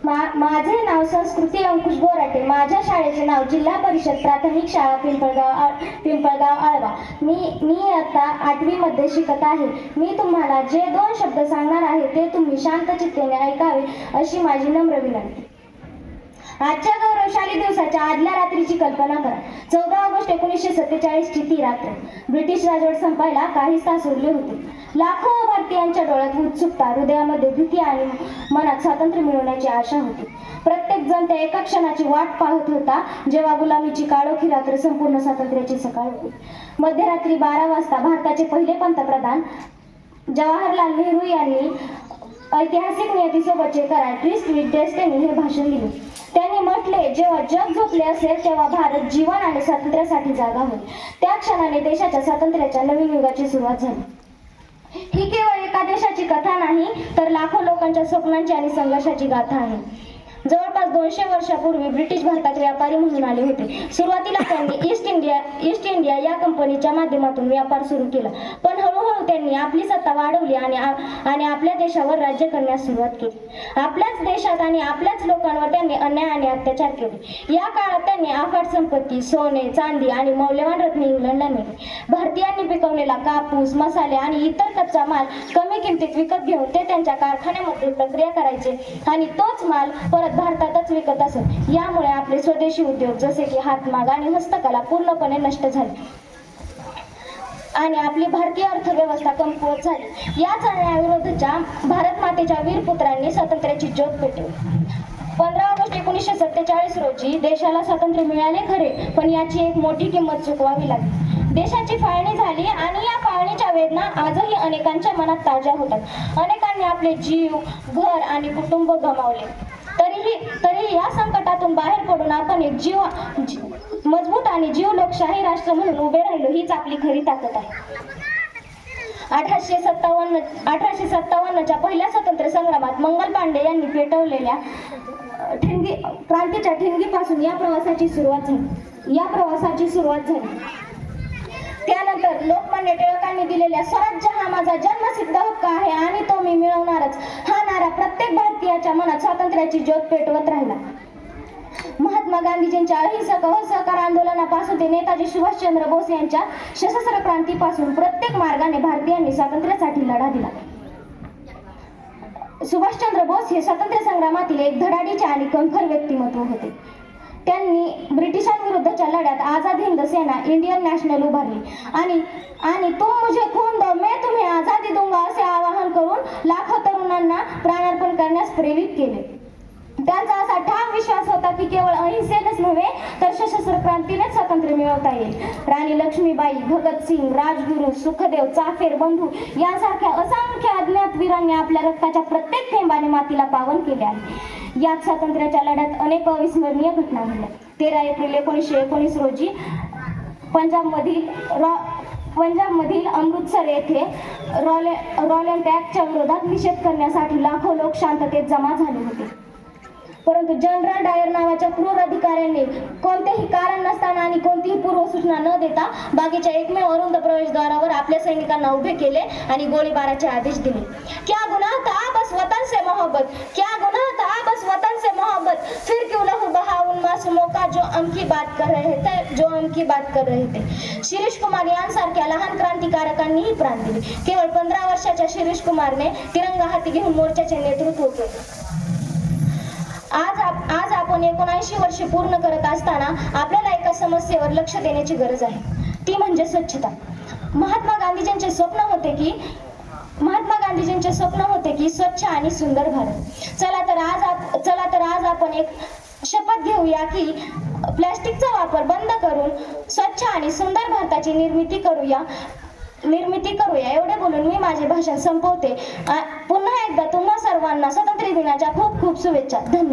माझे नाव संस्कृती अंकुश बोराटे. माझ्या शाळेचे नाव जिल्हा परिषद प्राथमिक शाळा पिंपळगाव आळवा. मी आता 8वी मध्ये शिकत आहे. मी तुम्हाला जे 2 शब्द सांगणार आहे ते तुम्ही शांत चित्तेने ऐकावे अशी माझी नम्र विनंती. आजच्या गौरवशाली दिवसाच्या आदल्या रात्रीची कल्पना करा. 14 ऑगस्ट 1947 ची ती रात्र. ब्रिटिश राजवट संपायला काहीच तास उरले होते. लाखो भारतीयांच्या डोळ्यात उत्सुकता, हृदयामध्ये भीती आणि मनात स्वातंत्र्य मिळवण्याची आशा होती. प्रत्येक जण त्या एका क्षणाची वाट पाहत होता जेव्हा गुलामीची काळोखी रात्र संपूर्ण स्वातंत्र्याची सकाळ होती. मध्यरात्री 12 वाजता भारताचे पहिले पंतप्रधान जवाहरलाल नेहरू यांनी ऐतिहासिक नियतीसोबतचे करार ट्रिस्ट विथ डेस्टिनी हे भाषण दिले. त्यांनी म्हटले, जेव्हा जग झोपले असेल तेव्हा भारत जीवन आणि स्वातंत्र्यासाठी जागा होईल. त्या क्षणाने देशाच्या स्वातंत्र्याच्या नवीन युगाची सुरुवात झाली. ही केवळ एका देशाची कथा नाही तर लाखो लोकांच्या स्वप्नांची आणि संघर्षाची गाथा आहे. जवळपास 200 वर्षापूर्वी ब्रिटिश भारतात व्यापारी म्हणून आले होते. सुरुवातीला त्यांनी ईस्ट इंडिया या कंपनीच्या माध्यमातून व्यापार सुरू केला. पण हळूहळू त्यांनी आपली सत्ता वाढवली आणि आपल्या देशावर राज्य करण्यास सुरुवात केली. आपल्याच देशात आणि आपल्याच लोकांवर त्यांनी अन्याय आणि अत्याचार केले. या काळात त्यांनी अफाट संपत्ती, सोने, चांदी आणि मौल्यवान रत्ने इंग्लंडला नेली. भारतीयांनी पिकवलेला कापूस, मसाले आणि इतर कच्चा माल कमी किमतीत विकत घेऊन ते त्यांच्या कारखान्यामध्ये प्रक्रिया करायचे आणि तोच माल परत भारतातच विकत असत. यामुळे आपले स्वदेशी उद्योग जसे की हातमाग आणि हस्तकला पूर्णपणे नष्ट झाले आणि आपली भारतीय अर्थव्यवस्था कमकुवत झाली. याच अन्यायाविरोधाच्या भारत मातेच्या वीर पुत्रांनी स्वातंत्र्याची ज्योत पेटवली. 15 ऑगस्ट 1947 रोजी देशाला स्वातंत्र्य मिळाले खरे, पण याची एक मोठी किंमत चुकवावी लागली. देशाची फाळणी झाली आणि या फाळणीच्या वेदना आजही अनेकांच्या मनात ताज्या होतात. अनेकांनी आपले जीव, घर आणि कुटुंब गमावले. तरीही या संकटातून बाहेर पडून आपण एक मजबूत आणि जीव लोकशाही राष्ट्र म्हणून उभे राहिलो हीच आपली खरी ताकद आहे. 1857च्या पहिल्या स्वातंत्र्य संग्रामात मंगल पांडे यांनी पेटवलेल्या क्रांतीच्या ठिणगीपासून या प्रवासाची सुरुवात झाली. त्यानंतर लोकमान्य टिळकांनी दिलेल्या स्वराज्य हा माझा जन्मसिद्ध हक्क आहे आणि तो मी मिळवणारच हा नारा प्रत्येक भारतीयाच्या मनात स्वातंत्र्याची ज्योत पेटवत राहिला. महात्मा गांधीजींच्या अहिंसक असहकार आंदोलनापासून ते नेताजी सुभाषचंद्र बोस यांच्या सशस्त्र क्रांतीपासून प्रत्येक मार्गाने भारतीयांनी स्वातंत्र्यासाठी लढा दिला. सुभाषचंद्र बोस हे स्वातंत्र्य संग्रामातील एक धडाडीचे आणि कणखर व्यक्तिमत्व होते. त्यांनी ब्रिटिशांविरुद्धच्या लढ्यात आझाद हिंद सेना, इंडियन नॅशनल उभारली आणि तुम मुझे खून दो मैं तुम्हें आझादी दूंगा असे आवाहन करून लाखो तरुणांना प्राणार्पण करण्यास प्रेरित केले. त्यांचा असा ठाम विश्वास होता की केवळ अहिंसेनेच नव्हे तर सशस्त्र क्रांतीनेच स्वातंत्र्य मिळवता येईल. राणी लक्ष्मीबाई, भगतसिंग, राजगुरू, सुखदेव, चाफेर बंधू यांसारख्या असंख्य अज्ञात वीरांनी आपल्या रक्ताच्या प्रत्येक थेंबाने मातीला पावन केले आहे. याच स्वातंत्र्याच्या लढ्यात अनेक अविस्मरणीय घटना घडल्या. 13 एप्रिल 1919 रोजी पंजाबमधील अमृतसर येथे रॉलेंट ॲक्टच्या विरोधात निषेध करण्यासाठी लाखो लोक शांततेत जमा झाले होते. परंतु जनरल डायर नावाच्या क्रूर अधिकाऱ्यांनी कोणतेही कारण नसताना आणि कोणतीही पूर्वसूचना न देता बागेच्या एकमेव अरुंद प्रवेशद्वारावर आपल्या सैनिकांना उभे केले आणि गोळीबाराचे आदेश दिले. क्या गुनाह था बस वतन से मोहब्बत, क्या गुनाह था बस वतन से मोहब्बत, फिर क्यों लहू बहा उन मासूमों का जो हम की बात कर रहे थे. शिरीष कुमार यांसारख्या लहान क्रांतिकारकांनीही प्राण दिले. केवळ 15 वर्षाच्या शिरीष कुमारने तिरंगा हाती घेऊन मोर्चाचे नेतृत्व केले. आज आपण 79 वर्षे पूर्ण करत असताना आपल्याला एका समस्येवर लक्ष देण्याची गरज आहे, ती म्हणजे स्वच्छता. महात्मा गांधीजींचे स्वप्न होते की स्वच्छ आणि सुंदर भारत. चला तर आज आपण एक शपथ घेऊया की प्लास्टिकचा वापर बंद करून स्वच्छ आणि सुंदर भारताची निर्मिती करूया. एवढे बोलून मी माझे भाषण संपवते. पुन्हा एकदा तुम्हा सर्वांना स्वातंत्र्य दिनाच्या खूप खूप शुभेच्छा. धन्यवाद.